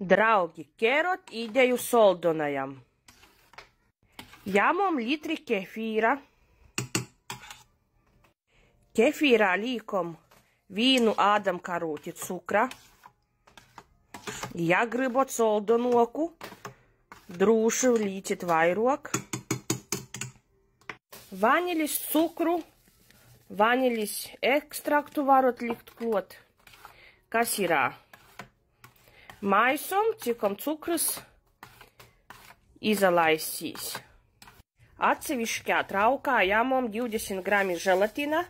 Draugi, kerot ideju soldonajam. Jamom litri kefīra. Kefīrā līkom vīnu ādam karūti cukra. Ja gribot soldonoku, drūši līcit vairok. Vanilis cukru, vanilis ekstraktu varot likt klot. Kas irā? Maisom, cikom cukrus izalaisīs. Atsevišķā traukā jāmom 20 grami želatīna.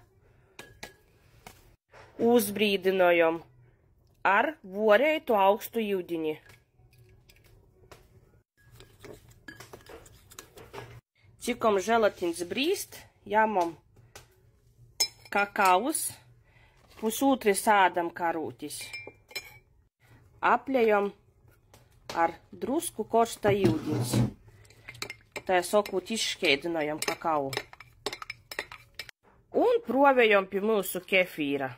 Uzbrīdinojam ar vorētu augstu ūdeni. Cikom želatīns brīst, jāmom kakaus, pusotras ādam karūtis. Apļējam ar drusku korsta ūdens. Tā sakot, izšķēdinājam kakao. Un provējam pie mūsu kefīra.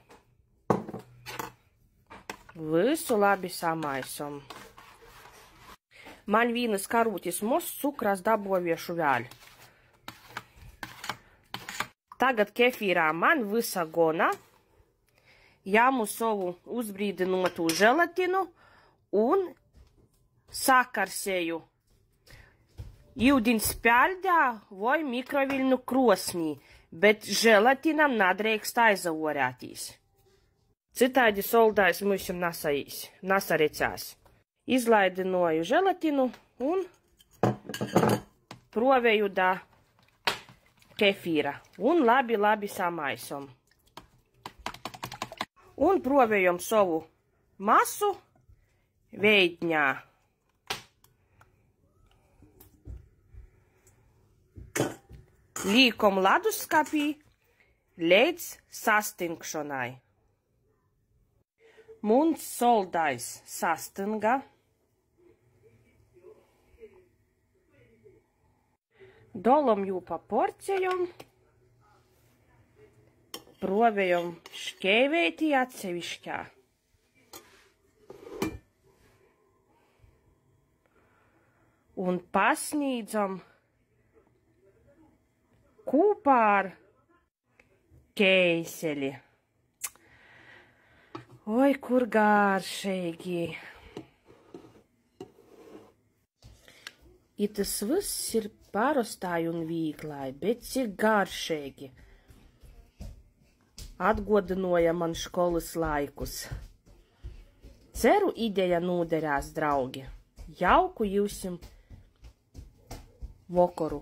Visu labi samaisom. Man vīnas karūtis most cukras daboviešu vēl. Tagad kefīrā man visa gona. Jāmu savu uzbrīdinotu želatinu un sakarsēju ūdens pēļdā vai mikroviļņu krosnī, bet želatinam nadrīkst aizavorētīs. Citādi soldājs mums nasarecās. Izlaidinoju želatinu un provēju da kefīra un labi samaisom. Un provējam savu masu veidņā. Līkom leduskapī līdz sastingšanai. Mums soldājs sastinga. Dolam jū pa porcijom. Provējam škēvētī atsevišķā. Un pasnīdzam kopā ar keiseli. Oi, kur garšīgi. Tas viss ir parastāji un vīglai, bet cik garšīgi. Atgodinoja man školas laikus. Ceru, ideja noderās, draugi. Jauku jūsim vokoru!